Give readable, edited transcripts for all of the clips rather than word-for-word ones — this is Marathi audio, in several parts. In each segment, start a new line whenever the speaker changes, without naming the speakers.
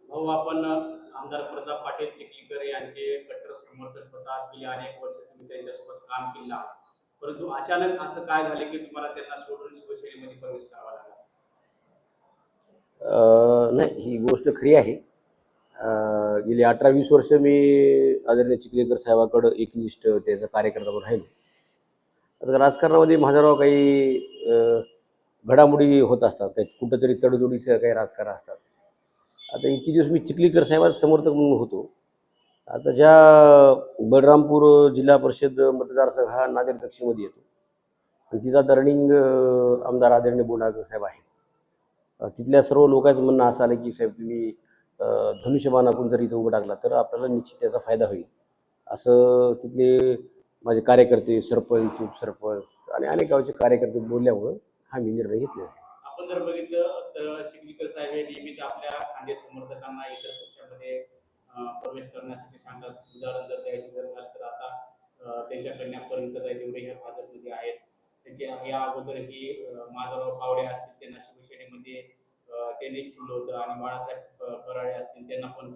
भाऊ आपण आमदार प्रताप पाटील चिखलीकर यांचे कट्टर समर्थक होता. गेली अनेक वर्ष तुम्ही त्यांच्यासोबत काम केलं आहे. परंतु अचानक असं काय झाले की तुम्हाला त्यांना सोडून शिवसेनेमध्ये प्रवेश करावा लागला?
नाही, ही गोष्ट खरी आहे. गेली 18-20 वर्ष मी आदरणीय चिखलीकर साहेबाकडं एकनिष्ठ त्याचा कार्यकर्ता म्हणून राहिलो. आता राजकारणामध्ये माझ्यावर काही घडामोडी होत असतात, काही कुठंतरी तडजोडीचं काही राजकारण असतात. आता इतके दिवस मी चिखलीकर साहेबांचा समर्थक म्हणून होतो. आता ज्या बलरामपूर जिल्हा परिषद मतदारसंघ हा नांदेड दक्षिणमध्ये येतो आणि तिथं आता रनिंग आमदार आदरणीय बोंडाळकर साहेब आहेत. तिथल्या सर्व लोकांचं म्हणणं असं आलं की साहेब तुम्ही धनुष्यबाण आपण जर इथं उभं टाकला तर आपल्याला निश्चित त्याचा फायदा होईल, असं तिथले माझे कार्यकर्ते, सरपंच, उपसरपंच आणि अनेक गावचे कार्यकर्ते बोलल्यामुळं हा मी निर्णय घेतलेला आहे.
आपण जर बघितलं तर चिखलीकर साहेब हे नेहमीच आपल्या खांदे समर्थकांना इतर पक्षामध्ये प्रवेश करण्यासाठी सांगतात. उदाहरण जर द्यायचं जर झालं तर आता त्यांच्या कन्यापर्यंत जाईल एवढे ह्या भाजपमध्ये आहेत. त्यांचे या अगोदरही माधवराव पावडे असतील त्यांना शिवसेनेमध्ये त्यांनीच ठेवलं होतं आणि बाळासाहेब कराळे असतील त्यांना पण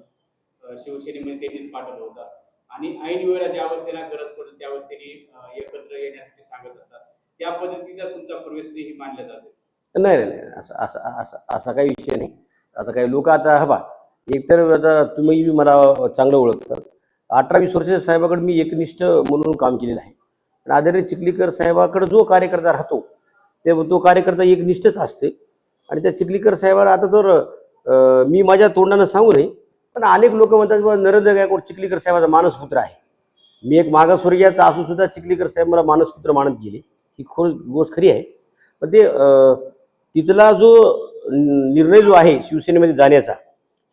शिवसेनेमध्ये त्यांनीच पाठवलं होतं. आणि ऐन वेळेला ज्यावर त्यांना गरज पडेल त्यावर त्यांनी एकत्र येण्यासाठी सांगत असतात. त्या पद्धतीचा तुमचा प्रवेशही मानला जातो.
नाही नाही नाही, असं असं असं असा काही विषय नाही. आता काही लोक आता हवा एकतर आता तुम्ही बी मला चांगलं ओळखतात. 18-20 वर्ष साहेबाकडे मी एकनिष्ठ म्हणून काम केलेलं आहे. आणि आदरणीय चिखलीकर साहेबाकडे जो कार्यकर्ता राहतो तो कार्यकर्ता एकनिष्ठच असते. आणि त्या चिखलीकर साहेबाला आता तर मी माझ्या तोंडानं सांगू नये, पण अनेक लोक म्हणतात बाबा नरेंद्र गायकवाड चिखलीकर साहेबाचा मानसपुत्र आहे. मी एक मागासवर्गीयाचा असून सुद्धा चिखलीकर साहेब मला मानसपुत्र मानत गेले, ही गोष्ट खरी आहे. पण ते तिथला जो निर्णय जो आहे शिवसेनेमध्ये जाण्याचा,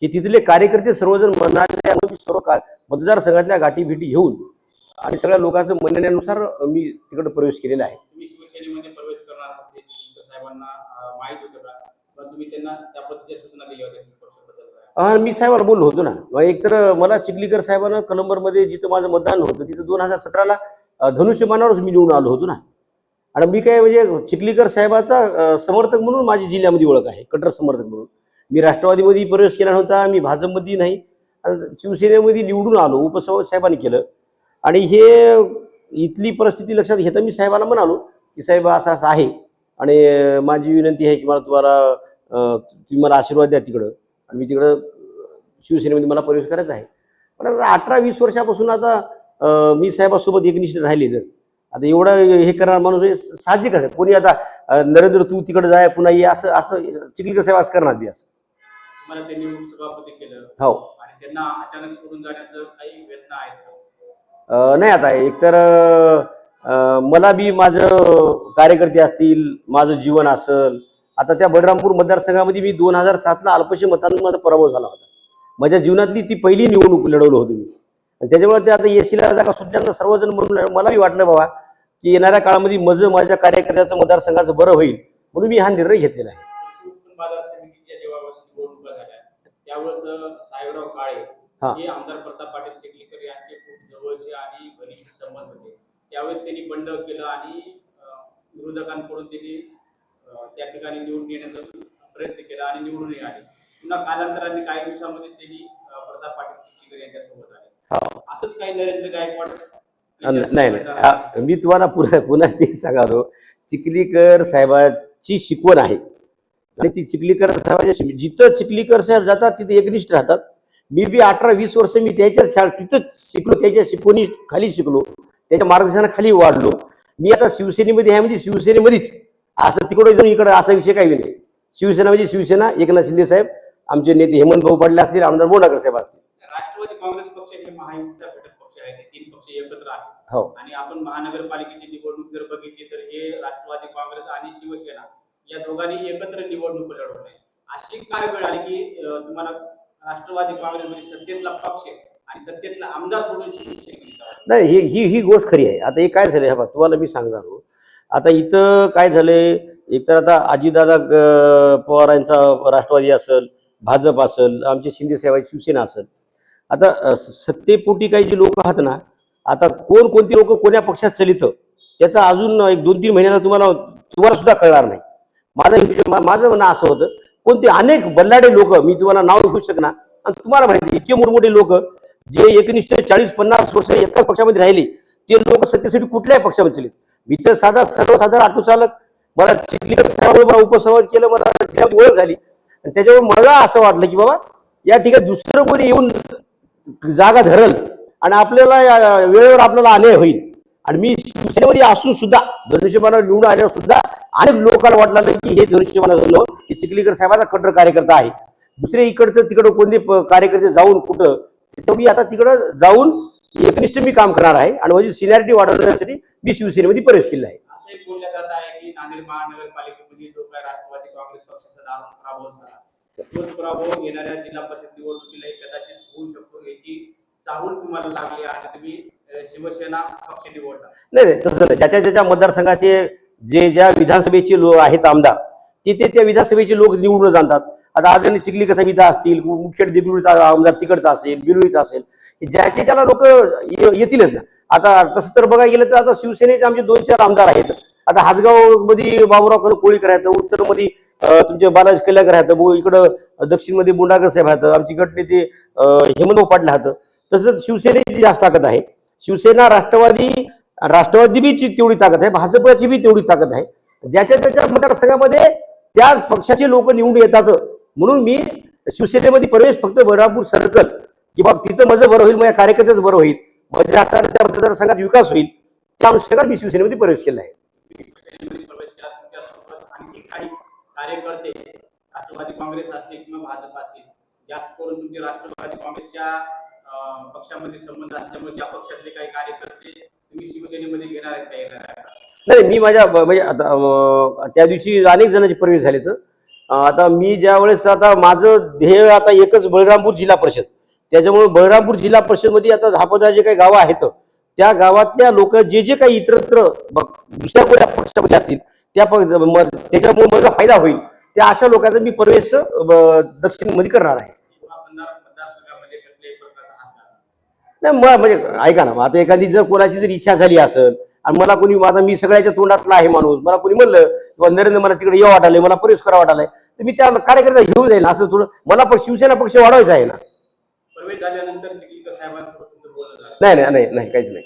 हे तिथले कार्यकर्ते सर्वजण म्हणाले, मी सर्व मतदारसंघातल्या गाठीभेटी घेऊन आणि सगळ्या लोकांचं म्हणण्यानुसार मी तिकडे प्रवेश केलेला आहे.
तुम्ही शिवसेनेमध्ये प्रवेश करणार आहात हे चिखलीकर साहेबांना माहीत होतं का? पण तुम्ही त्यांना त्या पद्धतीच्या सूचना दिल्या होत्या पक्षाबद्दल?
मी साहेबाला बोललो होतो ना. एकतर मला चिखलीकर साहेबांना कलंबरमध्ये जिथं माझं मतदान होतं तिथं 2017ला धनुष्यबाणावरच मी निवडून आलो होतो ना. आणि मी काय म्हणजे चिखलीकर साहेबाचा समर्थक म्हणून माझी जिल्ह्यामध्ये ओळख आहे, कट्टर समर्थक म्हणून. मी राष्ट्रवादीमध्ये प्रवेश केला नव्हता, मी भाजपमध्ये नाही, शिवसेनेमध्ये निवडून आलो, उपसभापती साहेबांनी केलं. आणि हे इथली परिस्थिती लक्षात घेता मी साहेबाला म्हणालो की साहेब असं असं आहे आणि माझी विनंती आहे की मला तुम्ही मला आशीर्वाद द्या तिकडं, आणि मी तिकडं शिवसेनेमध्ये मला प्रवेश करायचा आहे. पण आता 18-20 वर्षापासून आता मी साहेबासोबत एकनिष्ठ राहिले. जर आता एवढं हे करणार माणूस हे साहजिक आहे. कोणी आता नरेंद्र तू तिकडे जाय पुन्हा ये असं असं चिखलीकर साहेब असं करणार बी असं.
मला त्यांनी उपसभापती केलं
हो,
आणि त्यांना अचानक सोडून जाण्याचं काही वेदना आहेत का?
नाही. आता एकतर मला बी माझं कार्यकर्ते असतील, माझं जीवन असेल. आता त्या बलरामपूर मतदारसंघामध्ये मी 2007ला अल्पशे मतांनी माझा पराभव झाला होता. माझ्या जीवनातली ती पहिली निवडणूक लढवलं होतं मी. आणि त्याच्यामुळे ते आता एसीला जागा सुटल्यानं सर्वजण म्हणून मला बी वाटलं बाबा की येणाऱ्या काळामध्ये माझ्या कार्यकर्त्याचं मतदारसंघाचं बरं होईल, म्हणून मी हा निर्णय घेतलेला आहे.
बाजार समितीच्या जेव्हा निवडणुका झाल्या त्यावेळेस साहेबराव काळे हे आमदार प्रताप पाटील चिखलीकर यांचे खूप जवळचे आणि घनिष्ठ संबंध होते. त्यावेळेस त्यांनी बंड केलं आणि विरोधकांकडून त्यांनी त्या ठिकाणी निवडून येण्याचा प्रयत्न केला आणि निवडूनही आले. पुन्हा कालांतराने काही दिवसांमध्ये त्यांनी प्रताप पाटील चिखलीकर यांच्यासोबत आले. असंच काही नरेंद्र गायकवाड?
नाही नाही, मी तुम्हाला पुन्हा तेच सांगालो, चिखलीकर साहेबाची शिकवण आहे आणि ती चिखलीकर साहेबाच्या जिथं चिखलीकर साहेब जातात तिथे एकनिष्ठ राहतात. मी बी 18-20 वर्ष मी त्याच्याच शाळेत तिथंच शिकलो, त्याच्या शिकवणी खाली शिकलो, त्याच्या मार्गदर्शनाखाली वाढलो. मी आता शिवसेनेमध्ये आहे म्हणजे शिवसेनेमध्येच, असं तिकडं जाऊन इकडं असा विषय काही नाही. शिवसेना म्हणजे शिवसेना, एकनाथ शिंदे साहेब, आमचे नेते हेमंत भाऊ पाटील असतील, आमदार बोंडाळकर साहेब असतील.
राष्ट्रवादी काँग्रेस पक्ष हे महायुतीचा घटक पक्ष आहे. 3 पक्ष एकत्र आहेत.
हो.
आणि आपण महानगरपालिकेची निवडणूक जर बघितली तर हे राष्ट्रवादी काँग्रेस आणि शिवसेना या दोघांनी एकत्र निवडणूक लढवली. अशी काय वेळ आली की तुम्हाला राष्ट्रवादी काँग्रेसमध्ये सत्तेतला पक्ष आणि सत्तेतला आमदार सोडून
नाही, ही गोष्ट खरी आहे. आता हे काय झालंय बा तुम्हाला मी सांगणार. आता इथं काय झालंय, एकतर आता अजितदादा पवारांचा राष्ट्रवादी असेल, भाजप असेल, आमचे शिंदे साहेबांची शिवसेना असेल. आता सत्तेपोटी काही जे लोक आहात ना, आता कोणती लोक कोण्या पक्षात चलित त्याचा अजून 1-2-3 महिन्याला तुम्हाला सुद्धा कळणार नाही. माझं म्हणणं असं होतं, कोणते अनेक बल्लाडे लोक, मी तुम्हाला नाव घेऊ शकणार, आणि तुम्हाला माहिती इतके मोठमोठे लोक जे एकनिष्ठ 40-50 वर्ष एकाच पक्षामध्ये राहिले ते लोक सत्तेसाठी कुठल्याही पक्षामध्ये चले. मी तर सर्वसाधारण ऑटो चालक, मला चिखलीकर साहेबांवर उपसंवाद केलं, मला त्याची ओळख झाली आणि त्याच्यावर मला असं वाटलं की बाबा या ठिकाणी दुसरं कोणी येऊन जागा धरल आणि आपल्याला वेळेवर आपल्याला अन्याय होईल. आणि मी शिवसेनेमध्ये असून सुद्धा धनुष्यबाणावर निवडून आल्यावर सुद्धा अनेक लोकांना वाटलं की हे धनुष्यबाणावर हे चिखलीकर साहेबाचा कट्टर कार्यकर्ता आहे. दुसरे इकडचं तिकडं कोणते कार्यकर्ते जाऊन कुठं, तर मी आता तिकडं जाऊन एकनिष्ठ मी काम करणार आहे आणि माझी सिनियरिटी वाढवण्यासाठी मी शिवसेनेमध्ये प्रवेश केला आहे.
असं एक बोललं जात आहे की नांदेड महानगरपालिकेमध्ये जो काय राष्ट्रवादी काँग्रेस पक्षाचा पराभव झाला, तोच पराभव येणाऱ्या जिल्हा परिषद निवडणुकीलाही कदाचित होऊ शकतो याची चाहूल तुम्हाला लागली आणि तुम्ही शिवसेना पक्ष निवडला.
नाही तसं नाही. ज्याच्या मतदारसंघाचे ज्या विधानसभेचे आहेत आमदार, तिथे त्या विधानसभेचे लोक निवडून जातात. आता आदरणीय चिखलीकर साहेब इथं असतील, मुखेड देगलूरचा आमदार तिकडचा असेल, बिलोईचा असेल, ज्याचे त्याला लोक येतीलच ना. आता तसं तर बघायला गेलं तर आता शिवसेनेचे आमचे 2-4 आमदार आहेत. आता हातगाव मध्ये बाबुराव कोळीकर आहेत, उत्तरमध्ये तुमचे बालाजी कल्याणकर आहेत, इकडं दक्षिणमध्ये बोंडागर साहेब आहेत, आमची गटनेते हेमंत पाटील आहेत. तसंच शिवसेनेची जास्त ताकद आहे. शिवसेना राष्ट्रवादी बी तेवढी ताकद आहे, भाजपची बी तेवढी ताकद आहे. ज्याच्या त्याच्या मतदारसंघामध्ये त्या पक्षाचे लोक निवडून येतात. म्हणून मी शिवसेनेमध्ये प्रवेश फक्त बळीरामपूर सर्कल की बाबा तिथं माझं बरं होईल, माझ्या कार्यकर्त्याचं बरं होईल, माझ्या त्या मतदारसंघात विकास होईल, त्या अनुषंगाने मी शिवसेनेमध्ये प्रवेश केला आहे.
प्रवेश केला, तुमच्यासोबत आणखी काही कार्यकर्ते राष्ट्रवादी काँग्रेस असतील किंवा भाजप असतील, जास्त करून तुमचे राष्ट्रवादी काँग्रेसच्या पक्षामध्ये संबंध असल्यामुळे त्या पक्षातले काही कार्यकर्ते तुम्ही शिवसेनेमध्ये घेणार आहेत का, येणार आहेत का?
नाही, मी माझ्या म्हणजे आता त्या दिवशी अनेक जणांचे प्रवेश झाले. तर आता मी ज्या वेळेस आता माझं ध्येय आता एकच बळीरामपूर जिल्हा परिषद, त्याच्यामुळे बळीरामपूर जिल्हा परिषदमध्ये आता झापदा जे काही गावं आहेत त्या गावातल्या लोक जे काही इतरत्र दुसऱ्या कोणत्या पक्षामध्ये असतील त्याच्यामुळे माझा फायदा होईल, त्या अशा लोकांचा मी प्रवेश दक्षिणमध्ये करणार आहे. नाही म्हणजे ऐका ना, आता एखादी जर कोणाची जर इच्छा झाली असेल आणि मला कोणी मी सगळ्याच्या तोंडातला आहे माणूस, मला कोणी म्हणलं किंवा नरेंद्र मला तिकडे येऊ वाटायला, मला प्रवेश करा वाटायला, तर मी त्या कार्यकर्ता घेऊन जाईल. असं थोडं मला पण शिवसेना पक्ष वाढवायचा आहे ना.
प्रवेश झाल्यानंतर चिखलीकर साहेबांसोबत बोलणं
नाही काहीच नाही.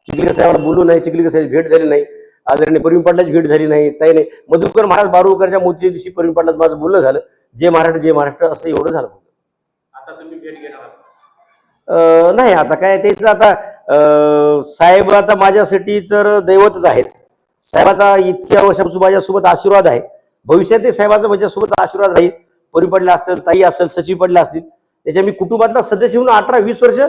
चिखलीकर साहेबांना बोलू नाही, चिखलीकर साहेब भेट झाली नाही, आदरणीय प्रवीण पाटलाची भेट झाली नाही, काही नाही. मधुकर महाराज बारुळकरच्या मोतीच्या दिवशी प्रवीण पाटलाचं माझं बोलणं झालं, जय महाराष्ट्र असं एवढं झालं.
आता तुम्ही भेट घेणार आहात?
नाही, आता काय त्याचं आता साहेब आता माझ्यासाठी तर दैवतच आहेत. साहेबाचा इतक्या वर्षापासून माझ्यासोबत आशीर्वाद आहे, भविष्यातही साहेबाचा माझ्यासोबत आशीर्वाद राहील. परी पडले असतील, ताई असेल, सचिव पडले असतील, त्याच्या मी कुटुंबातला सदस्य म्हणून 18-20 वर्ष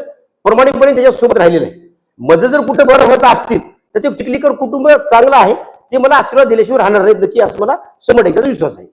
प्रमाणिकपणे त्याच्यासोबत राहिलेलं आहे. माझं जर कुठं बरं होत असतील तर ते चिखलीकर कुटुंब चांगलं आहे, ते मला आशीर्वाद दिल्याशिवाय राहणार नाहीत नक्की, असं मला 100% विश्वास आहे.